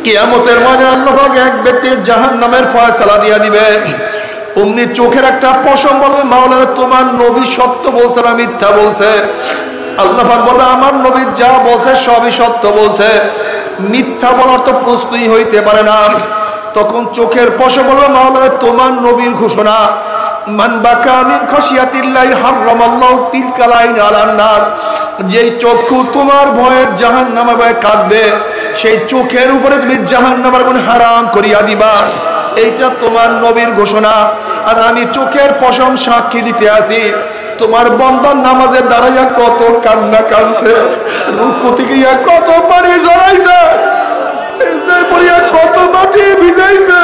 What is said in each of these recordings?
কিয়ামতের মাঠে আল্লাহ পাক এক ব্যক্তির জাহান্নামের ফয়সালা দিয়া দিবে। অমনি চোখের একটা পশম বলবে, মাওলা তোমার নবী সত্য বলছে না মিথ্যা বলছে? আল্লাহ পাক বলে, আমার নবী যা বলছে সবই সত্য বলছে, মিথ্যা বলার তো প্রশ্নই হইতে পারে না। তখন চোখের পশম বলবে, মাওলা তোমার নবীর ঘোষণা, মান বাকা মিন খাশিয়াতিল্লাহি হারামাল্লাহু তিলকাল আইন আলান নার। যেই চক্ষু তোমার ভয়ে জাহান্নামে ভয়ে কাঁদবে, সেই চোখের উপরে তুমি জাহান্নামের আগুন হারাম করিয়া দিবা। এইটা তোমার নবীর ঘোষণা। আর আমি চোখের পশম সাক্ষী দিতে আসি, তোমার বান্দা নামাজে দাঁড়াইয়া কত কান্না কাঁদছে, রুকুতে গিয়া কত পানি ঝরাইছে, সিজদায় পড়িয়া কত মাটি ভিজাইছে,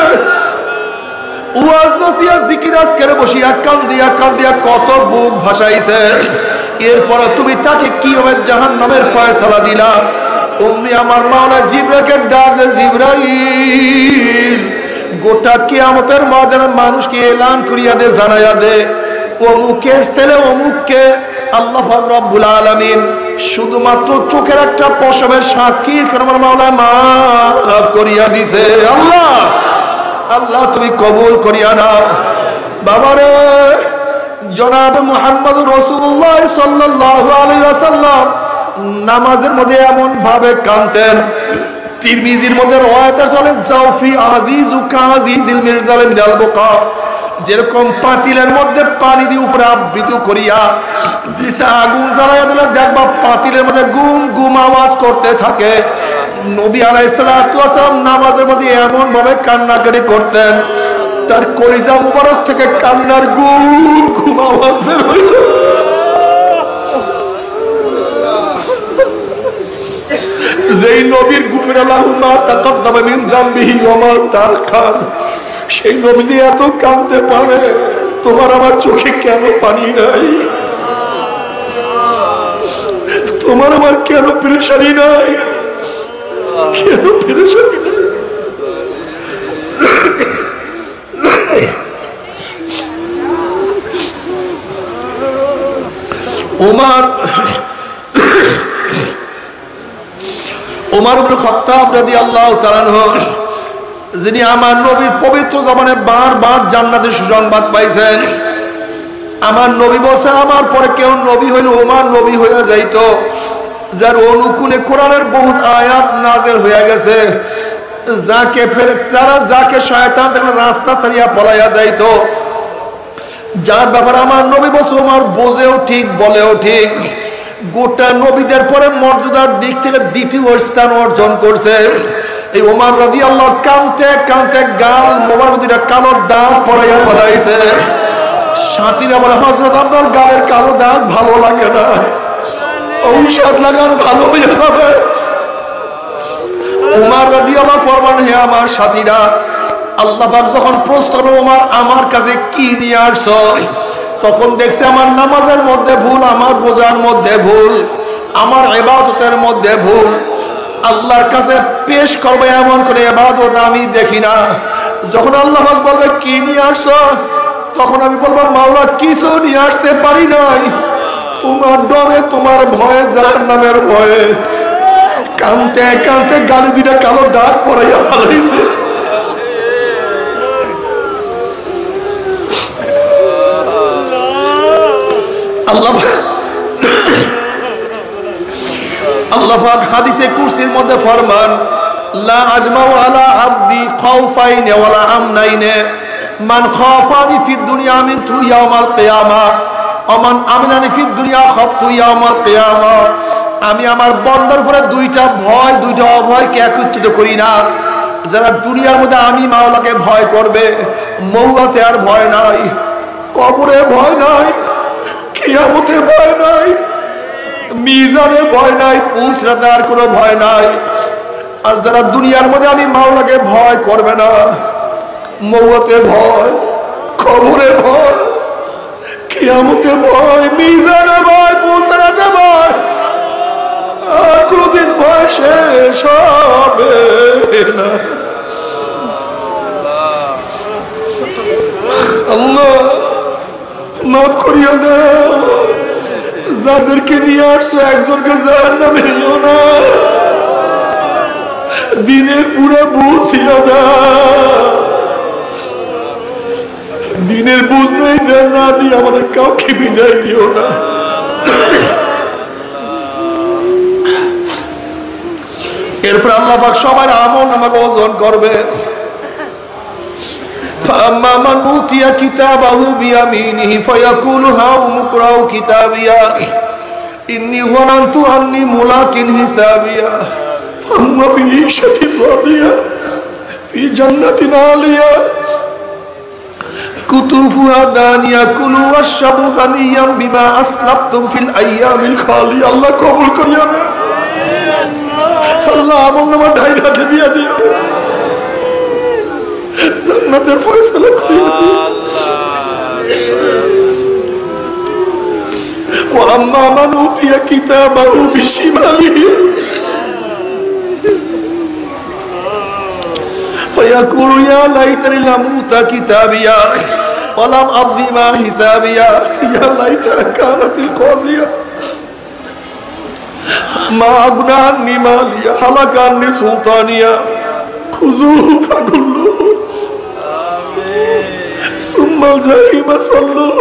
ওয়াজ নসিহত জিকির আজকারে বসিয়া কান্দিয়া কান্দিয়া কত বুক ভাসাইছে। এরপর তুমি তাকে কিভাবে জাহান্নামের ফয়সালা দিলা? অমনি আমার মাওলা জিবরাইলকে ডাক দে, জিবরাইল গোটা কিয়ামতের ময়দানে মানুষকে এলান করিয়া দে, জানাইয়া দে, অমুকের ছেলে অমুককে আল্লাহ পাক রব্বুল আলামিন শুধুমাত্র চোখের একটা পশমের সাক্ষীর কারণে আমার মাওলা মাফ করিয়া দিছে। আল্লাহ আল্লাহ তুমি কবুল করিয়া নাও। বাবারে, জনাব মুহাম্মদুর রাসূলুল্লাহ সাল্লাল্লাহু আলাইহি ওয়াসাল্লাম নামাজের মধ্যে এমন ভাবে কাঁদতেন, তিরমিজির মধ্যে রওয়ায়াত চলে, জাওফি আজিজু কাজিজিল মিরজাল মিনাল বুকা। যেরকম পাতিলের মধ্যে পানি দিয়ে উপরে আবৃত করিয়া দিশা আগুন জ্বালাইয়া দিলে দেখবা পাতিলের মধ্যে গুম গুম আওয়াজ করতে থাকে। নবী আলাইহিস সালাতু ওয়াস সালাম নামাজের মধ্যে এমন ভাবে কান্নাকাটি করতেন, তার কলিজা মুবারক থেকে কান্নার গুম গুম আওয়াজ বের হইত। যেই নবীর গুফিরা লাহু মা তাকাদ্দামা মিন যামবিহি ওয়া মা তাআখার, সেই নবী যে এত কাঁদতে পারে, তোমার আমার চোখে কেন পানি নাই? তোমার আমার কেন পেরেশানি নাই? কেন পেরেশানি নাই? ওমর ইবনে খাত্তাব রাদিয়াল্লাহু তাআলা আনহু, যিনি আমার নবীর পবিত্র জবানে বারবার জান্নাতের সুসংবাদ পাইছেন। আমার নবী বলছে, আমার পরে কেউ নবী হইল ওমর নবী হইয়া যাইতো, যার অনুকূলে কোরআনের বহুত আয়াত নাযিল হইয়া গেছে, যাকে শয়তান দেখলে রাস্তা ছাড়িয়া পলাইয়া যাইতো, যার ব্যাপারে আমার নবী বলছে ওমর বোঝেও ঠিক বলেও ঠিক। গোটা নবীদের পরে মর্যাদার দিক থেকে দ্বিতীয় স্থান অর্জন করছে। এই ওমর রাদিয়াল্লাহু কাঁদতে কাঁদতে গাল মোবারক দুইটা কালো দাগ পরাইয়া ফলাইছে। সাথীরা বলে, হযরত আপনার গালের কালো দাগ ভালো লাগে না, ঔষধ লাগান ভালো হয়ে যাবে। ওমর রাদিয়াল্লাহু ফরমান, হে আমার সাথীরা, আল্লাহ পাক যখন প্রশ্ন করল ওমর আমার কাছে কি নিয়ে আসছো, তখন দেখছে আমার নামাজের মধ্যে ভুল, আমার রোজার মধ্যে ভুল, আমার ইবাদতের মধ্যে ভুল। আল্লাহর কাছে পেশ করবে এমন করে ইবাদত আমি দেখি না। যখন আল্লাহ পাক বলবে কি নিয়ে আসছো, তখন আমি বলবো মাওলা কিছু নিয়ে আসতে পারি নাই, তোমার ডরে তোমার ভয়ে জাহান্নামের ভয়ে। কাঁদতে কাঁদতে গালে দুইটা কালো দাগ পরাইয়া ফেলাইছে। আল্লাহ পাক হাদিসে কুরসির মধ্যে ফরমান, লা আজমাউ আলা আবদি খাউফাইন ওয়ালা আমনাইন, মান খাফানি ফিদ দুনিয়া মিনতু ইয়াউমাল কিয়ামা ওয়া মান আমানানি ফিদ দুনিয়া খাফতু ইয়াউমাল কিয়ামা। আমি আমার বান্দার উপরে দুইটা ভয় দুইটা অভয়কে একত্রিত করি না। যারা দুনিয়ার মধ্যে আমি মাওলাকে ভয় করবে, মৌতে আর ভয় নাই, কবরে ভয় নাই, কিয়ামতে ভয় নাই, মিজানে ভয় নাই, পুসরাতে আর কোনো ভয় নাই। আর যারা দুনিয়ার মধ্যে আমি মাওলাকে ভয় করবে না, মৌতে ভয়, কবরে ভয়, কিয়ামতে ভয়, মিজানে ভয়, পুসরাতে ভয়, আর কোনদিন ভয় শেষ হবে না। আল্লাহ মাফ করিয়া দাও, যাদেরকে নিয়ে আসছো একজনকে জাহান্নামে নিও না, দিনের পুরো বুঝ দিয়া দাও, দিনের বুঝ নেই না দিয়ে আমাদের কাউকে বিদায় দিও না। এরপর আল্লাহ পাক সবার আমল নামাকে ওজন করবে। فأما من أوتي كتابه بيمينه فيقول هاؤم اقرءوا كتابيه إني ظننت أني ملاق حسابيه فهو في عيشة راضية في جنة عالية قطوفها دانية كلوا واشربوا هنيئا بما أسلفتم في الأيام الخالية। আল্লাহ কবুল করিয়া না, আল্লাহ আমল নামা ঢাইরাতে দিয়া দিও, জান্নাতের ফয়সালা করিয়া দিও। وأما من أوتي كتابه بشماله فيقول يا ليتني لم أوت كتابيه ولم أدر ما حسابيه يا ليتها كانت القاضية ما أغنى عني ماليه هلك عني سلطانيه خذوه فغلوه ثم الجحيم صلوه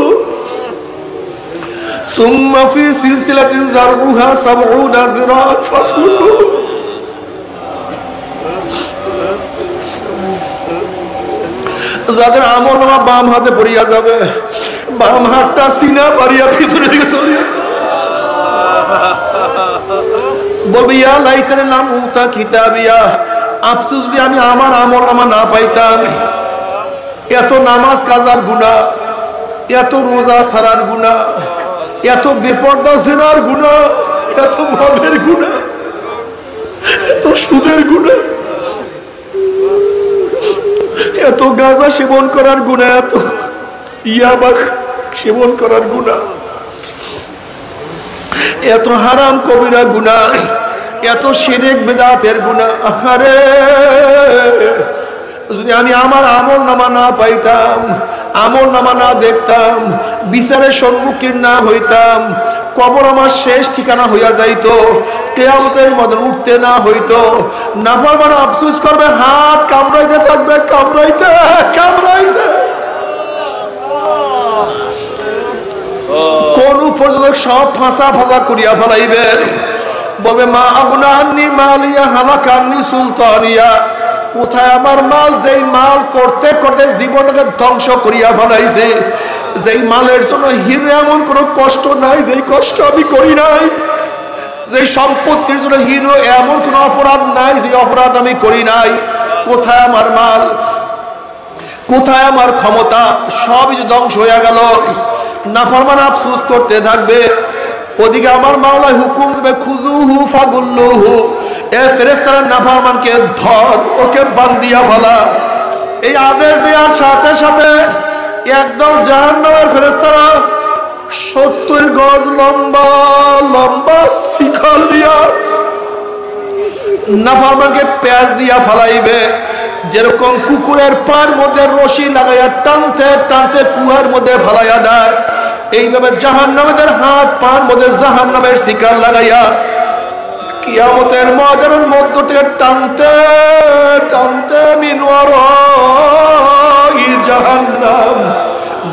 ثم في سلسلة زرعها 70 ذراعا فاسلكوه। যাদের আমল নামা বাম হাতে পড়িয়া যাবে, বাম হাতটা সিনা পারিয়া পিছনের দিকে চলিয়া যাবে, বলবে ইয়া লাইতানি লাম উতা কিতাবিয়া, আফসোস যে আমি আমার আমল নামা না পাইতাম। এত নামাজ কাজার গুনাহ, এত রোজা ছাড়ার গুনাহ, এত বেপরদা জিনার গুনাহ, এত মদের গুনাহ, এত সুদের গুনাহ, এত গাঁজা সেবন করার গুনাহ, এত ইয়াবা সেবন করার গুনাহ, এত হারাম কবিরা গুনাহ, এত শিরক বিদআতের গুনাহ। আরে যদি আমি আমার আমল নামা না পাইতাম, আমল নামা না দেখতাম, বিচারের সম্মুখীন না হইতাম, কবর আমার শেষ ঠিকানা হইয়া যাইতো, কিয়ামতের মধ্যে উঠতে না হইতো, নাফরমান আফসোস করবে, হাত কামড়াইতে থাকবে, কামড়াইতে কামড়াইতে, কোন পর্যন্ত সব ফাঁসা ফাঁসা করিয়া ফেলাইবে, বলবে মা আগুনা আন্নি মালিয়া হালাকা আন্নি সুলতানিয়া, কোথায় আমার মাল, যেই মাল করতে করতে জীবনটাকে ধ্বংস করিয়া ফেলাইছে, যেই মালের জন্য হিরো এমন কোনো কষ্ট নাই যেই কষ্ট আমি করি নাই, যেই সম্পত্তির জন্য হিরো এমন কোনো অপরাধ নাই যে অপরাধ আমি করি নাই, কোথায় আমার মাল, কোথায় আমার ক্ষমতা, সবই ধ্বংস হয়ে গেল। নাফরমান আফসোস করতে থাকবে, ওদিকে আমার মাওলায় হুকুম দেবে খুজুহু ফাগুল্লুহু, এ ফেরেশতারা নাফরমানকে ধর, ওকে বান্দিয়া ফেলা। এই আদেশ দেওয়ার সাথে সাথে একদম জাহান্নামের ফেরেশতারা 70 গজ লম্বা লম্বা শিকল দিয়া নাফরমানকে পেঁয়াজ দিয়া ফেলাইবে, যেরকম কুকুরের পার মধ্যে রশি লাগাইয়া টানতে টানতে কুয়ার মধ্যে ফেলাইয়া দেয়, এইভাবে জাহান্নামীদের হাত পার মধ্যে জাহান্নামের শিকল লাগাইয়া কিয়ামতের ময়দানের মধ্য থেকে টানতে টানতে মিনওয়ার জাহান্নাম,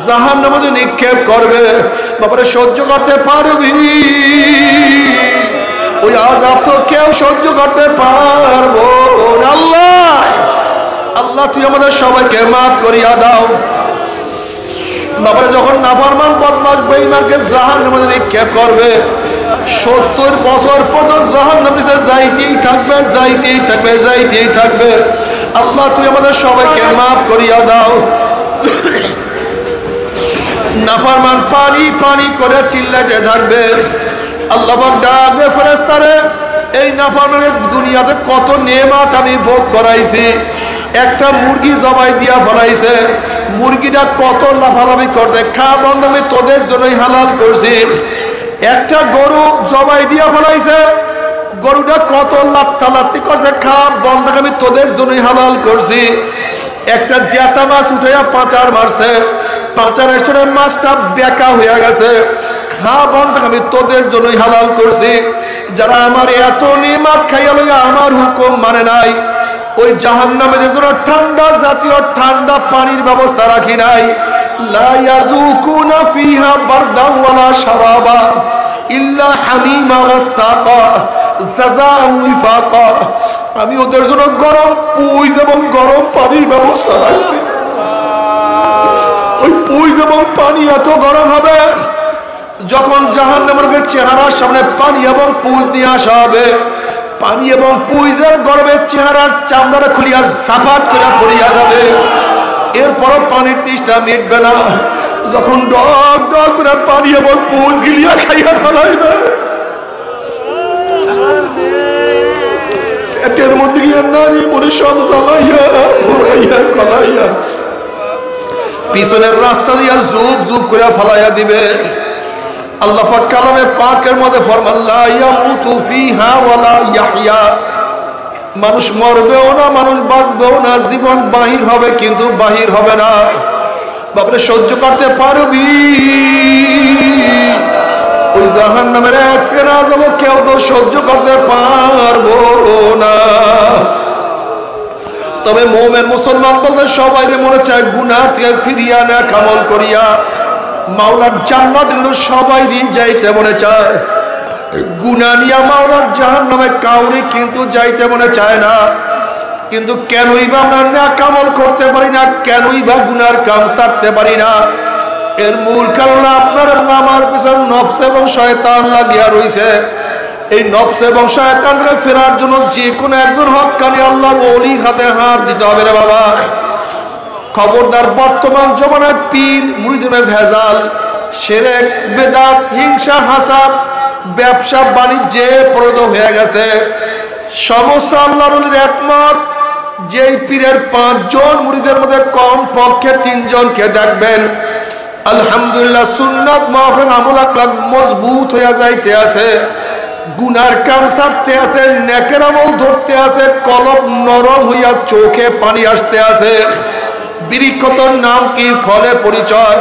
জাহান্নামে নিক্ষেপ করবে। বাবারে সহ্য করতে পারবি? ওই আযাব তো কেউ সহ্য করতে পারবো না। আল্লাহ আল্লাহ তুই আমাদের সবাইকে মাফ করিয়া দাও। বাবারে যখন নাফরমান বদমাশ বেঈমানকে জাহান্নামে নিক্ষেপ করবে, 70 বছর পর্যন্ত জাহান্নামে যাইতেই থাকবে, যাইতেই থাকবে, যাইতেই থাকবে। আল্লাহ তুই আমাদের সবাইকে মাফ করিয়া দাও। নাফরমান পানি পানি করে চিল্লাতে থাকবে। আল্লাহ পাক ডাক দে ফেরেশতারে, এই নাফরমানের দুনিয়াতে কত নেয়ামত আমি ভোগ করাইছি। একটা মুরগি জবাই দিয়া ফলাইছে, মুরগিটা কত লাফালাফি করছে, খা বন্ধ আমি তোদের জন্যই হালাল করছি। একটা গরু জবাই দিয়া ফলাইছে, গরুটা কত লাত্তালাত্তি করছে, খা বন্ধ আমি তোদের জন্যই হালাল করছি। একটা জেতা মাছ উঠাইয়া পাচার মারছে, পাচারের সময় মাছটা বেঁকা হয়ে গেছে, খা বন্ধ আমি তোদের জন্যই হালাল করছি। যারা আমার এত নিয়ামত খাইয়া লইয়া আমার হুকুম মানে নাই, ওই জাহান্নামের জন্য ঠান্ডা জাতীয় ঠান্ডা পানির ব্যবস্থা রাখি নাই। লা ইয়াযুকুনা ফিহা বারদান ওয়ালা শারাবা ইল্লা হামিমা ওয়াসাকা জাযাআন ওয়াফাকা। আমি ওদের জন্য গরম পুইজ এবং গরম পানির ব্যবস্থা রাখছি। ওই পুইজ এবং পানি এত গরম হবে, যখন জাহান্নামের চেহারার সামনে পানি এবং পুইজ নিয়ে আসা হবে, পানি এবং পুইজের গরমে চেহারার চামড়া খুলিয়া সাফাট করে পড়িয়া যাবে। এরপরও পানির তৃষ্ণা মিটবে না, যখন ডক ডক করে পানি এবং পুইজ গিলিয়া খাইয়া ফেলাই না, পেটের মধ্যে গিয়ে নারী মনে সব জ্বালাইয়া ভরাইয়া গলাইয়া পিছনের রাস্তা দিয়া জুব জুব করে ফলাইয়া দিবে। আল্লাহ পাক কালামে পাকের মধ্যে ফরমান লা ইয়ামুতু ফিহা ওয়ালা ইয়াহইয়া। মানুষ মরবেও না, মানুষ বাঁচবেও না, জীবন বাহির হবে কিন্তু বাহির হবে না। বাপরে সহ্য করতে পারবি? ওই জাহান্নামের এক সেকেন্ড আযাব কেউ তো সহ্য করতে পারবো না। তবে মুমিন মুসলমান বলতে সবাই মনে চায় গুনাহ থেকে ফিরিয়া না আমল করিয়া মাওলার জান্নাত কিন্তু সবাইরই যাইতে মনে চায়। গুনাহ নিয়া মাওলার জাহান্নামে কাউরে কিন্তু যাইতে মনে চায় না। কিন্তু কেনই বা আমরা নেক আমল করতে পারি না, কেনই বা গুনার কাম ছাড়তে পারি না? এর মূল কারণ আপনার এবং আমার পিছনে নফস এবং শয়তান লাগিয়া রইছে। এই নফস এবং শয়তান থেকে ফেরার জন্য যে কোনো একজন হক্কানি আল্লাহর ওলির হাতে হাত দিতে হবে রে বাবা। খবরদার, বর্তমান জমানায় পীর মুরিদে ভেজাল, শিরক বেদাত, হিংসা হাসাদ, ব্যবসা বাণিজ্যে প্রদ হয়ে গেছে। সমস্ত আল্লাহর ওলির একমত, যেই পীরের 5 জন মুরিদের মধ্যে কম পক্ষে 3 জনকে দেখবেন আলহামদুলিল্লাহ সুন্নাত মাহফিল আমল আকলাক মজবুত হইয়া যাইতে আছে, গুনার কাম ছাড়তে আছে, নেকের আমল ধরতে আছে, কলব নরম হইয়া চোখে পানি আসতে আছে। বৃক্ষতর নাম কি, ফলে পরিচয়।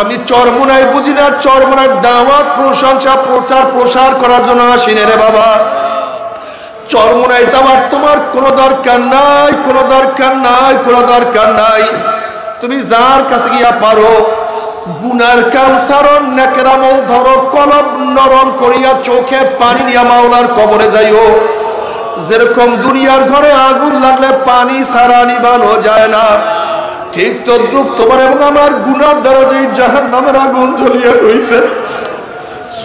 আমি চরমোনাই বুঝি না, চরমোনার দাওয়াত প্রশংসা প্রচার প্রসার করার জন্য আসিনে রে বাবা। চরমোনাই যাওয়ার তোমার কোনো দরকার নাই, কোনো দরকার নাই, কোনো দরকার নাই। তুমি যার কাছে গিয়া পারো গুনার কাম সারো, নেকের আমল ধরো, কলব নরম করিয়া চোখে পানি নিয়া মাওলার কবরে যাইও। যেরকম দুনিয়ার ঘরে আগুন লাগলে পানি ছাড়া নিবানো যায় না, ঠিক তদ্রুপ তোমার এবং আমার গুনার দ্বারা যে জাহান্নামের আগুন জ্বলিয়া রইছে,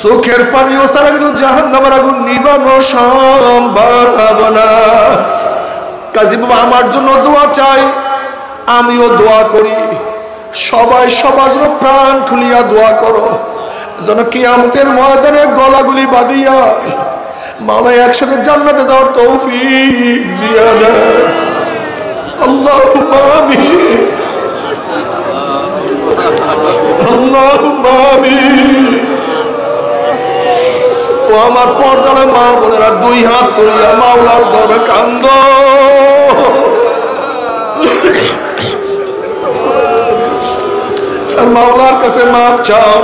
চোখের পানিও ছাড়া কিন্তু জাহান্নামের আগুন নিবানো সম্ভব না। কাজী বাবা আমার জন্য দোয়া চাই, আমিও দোয়া করি। সবাই সবার জন্য প্রাণ খুলিয়া দোয়া করো, যেন কিয়ামতের ময়দানে গলাগুলি বাঁধিয়া মাওলা একসাথে জান্নাতে যাওয়ার তৌফিক দিয়া দেয়। আল্লাহুম্মা আমিন, আল্লাহুম্মা আমিন। ও আমার পর্দার মা বোনেরা, 2 হাত তুলিয়া মাওলার দরবারে কান্দো। আর মাওলার কাছে মাপ চাও।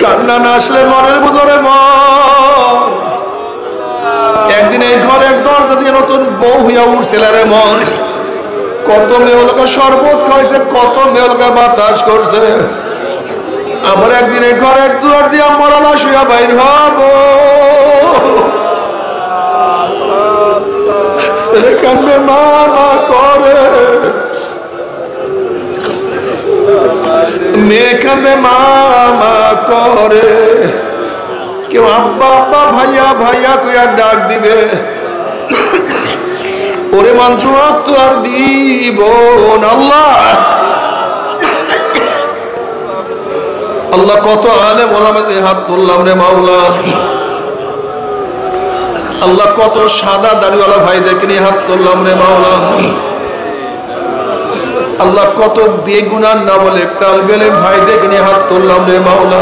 কান্না না আসলে মনের ভিতরে মন। একদিন এই ঘরের দরজা দিয়ে নতুন বউ হইয়া উঠছিল রে মন। কত মেয়ে লোকে শরবত খাইছে, কত মেয়ে লোকে বাতাস করছে। আবার একদিন এই ঘরের দুয়ার দিয়া মরালা শুয়া বাইর হব। ছেলে কান্দে মা মা করে, মেয়ে কান্দে মা মা করে। কেউ আব্বা আব্বা ভাইয়া ভাইয়া কইয়া ডাক দিবে। ওরে মানুষ তো আর দিব না। আল্লাহ কত আলেম ওলামাদের হাত তুললাম রে মাওলা। আল্লাহ কত সাদা দাড়িওয়ালা ভাইদেরকে নিয়ে হাত তুললাম রে মাওলা। আল্লাহ কত বেগুনার না বলে তালবেলে ভাইদেরকে নিয়ে হাত তুললাম রে মাওলা।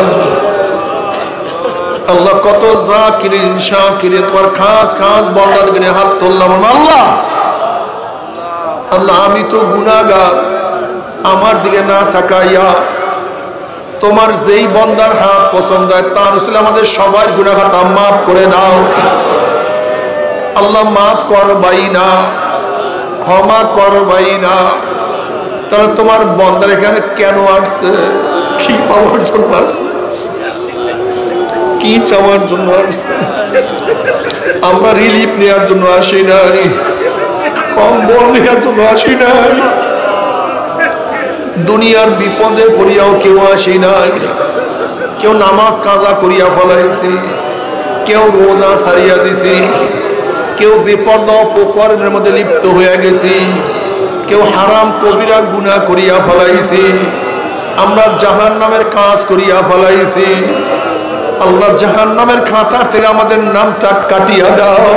আল্লাহ কত জাকিরিন শাকিরিন তোমার খাস খাস বান্দাদেরকে নিয়ে হাত তুললাম আল্লাহ। আল্লাহ আমি তো গুনাহগার, আমার দিকে না তাকাইয়া তোমার যেই বন্দার হাত পছন্দ হয় তার উসিলায় আমাদের সবার গুনাহ খাতা মাফ করে দাও আল্লাহ। মাফ করবাই না, ক্ষমা করবাই না। তাহলে তোমার বন্দার এখানে কেন আসছে? কি পাওয়ার জন্য আসছে? কি চাওয়ার জন্য আসছে? আমরা রিলিফ নেওয়ার জন্য আসি নাই, কম্বল নেওয়ার জন্য আসি নাই, দুনিয়ার বিপদে পড়িয়াও কেউ আসি নাই। কেউ নামাজ কাজা করিয়া ফলাইছি, কেউ রোজা ছাড়িয়া দিছি, কেউ বিপদ অপকর্মের মধ্যে লিপ্ত হইয়া গেছি, কেউ হারাম কবিরা গুনাহ করিয়া ফলাইছি, আমরা জাহান্নামের কাজ করিয়া ফলাইছি। আল্লাহ জাহান্নামের খাতার থেকে আমাদের নামটা কাটিয়া দাও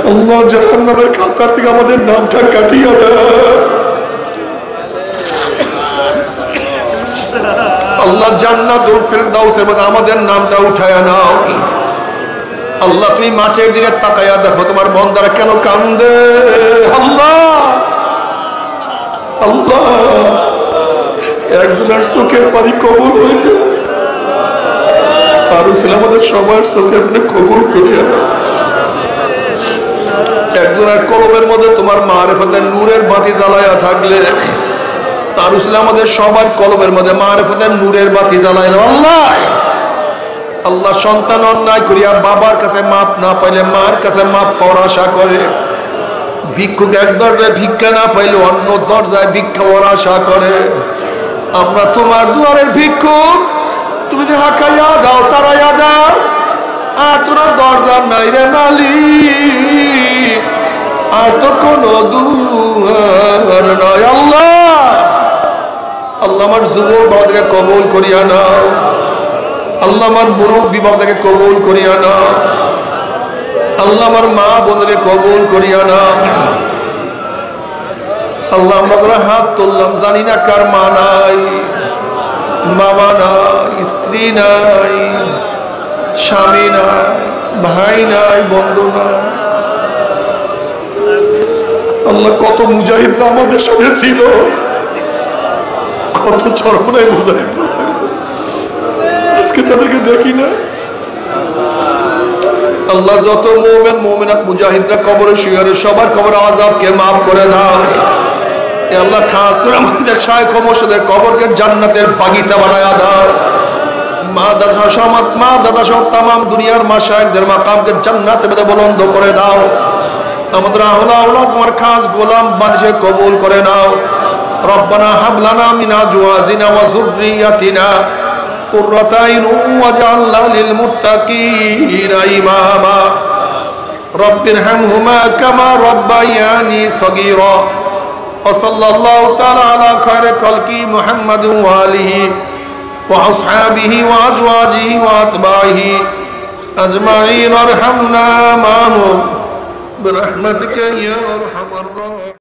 আল্লাহ, জাহান্নামের খাতার থেকে আমাদের নামটা কাটিয়া দাও আল্লাহ। জান্নাতুল ফিরদাউসের মধ্যে আমাদের নামটা উঠায়া নাও আল্লাহ। তুমি মাঠের দিকে তাকাইয়া দেখো তোমার বান্দারা কেন কান্দে আল্লাহ। আল্লাহ একজনের চোখের পানি কবুল হইলে আর আমাদের সবার চোখের পানি কবুল করিয়া দাও। একজনের কলবের মধ্যে তোমার মারিফতের নূরের বাতি জ্বালাইয়া থাকলে তার আমাদের সবার কলবের মধ্যে মারিফতের নূরের বাতি জ্বালাইয়া দাও আল্লাহ। আল্লাহ সন্তান অন্যায় করিয়া বাবার কাছে মাপ না পাইলে মার কাছে মাপ পাওয়ার আশা করে, ভিক্ষুক এক দরজায় ভিক্ষা না পাইলে অন্য দরজায় ভিক্ষা পাওয়ার আশা করে। আমরা তোমার দুয়ারের ভিক্ষুক, তুমি হাঁকাইয়া দাও তারাইয়া দাও, আর তোরা দরজা নাই রে মালিক, আর তো কোনো দুয়ার নয় আল্লাহ। আল্লাহ আমার যুবক বাবাদেরকে কবুল করিয়া নাও আল্লাহ, আমার মুরব্বী বাবাদেরকে কবুল করিয়া নাও আল্লাহ, আমার মা বোনদেরকে কবুল করিয়া নাও আল্লাহ। আমরা যারা হাত তুললাম জানি না কার মা নাই, বাবা নাই, স্ত্রী নাই, স্বামী নাই, ভাই নাই, বন্ধু নাই আল্লাহ। কত মুজাহিদরা আমাদের সাথে ছিল, কত চরমনায় মুজাহিদরা ছিল, আজকে তাদেরকে দেখি না আল্লাহ। যত মুমিন মুমিনাত মুজাহিদরা কবরে শুয়ে সবার কবরে আযাবকে মাফ করে দাও আল্লাহ। খাস করে আমাদের শায়েখ ও মুর্শিদের কবরকে জান্নাতের বাগিচা বানায়া দাও। মা দাদা সহ তামাম দুনিয়ার মাশায়েখদের মাকামকে জান্নাতের মধ্যে বুলন্দ করে দাও। আমাদের আওলাদ তোমার খাস গোলাম বানিয়ে কবুল করে নাও। রব্বানা হাব লানা মিন আজওয়াজিনা ওয়া যুররিয়াতিনা কুররাতা আইনুন ওয়াজআলনা লিল মুত্তাকিনা ইমামা। রব্বিরহামহুমা কামা রাব্বায়ানি সগীরা। وصلى الله تعالى على خير خلقه محمد وآله وأصحابه وأزواجه وأتباعه أجمعين. ارحمنا معهم برحمتك يا أرحم الراحمين.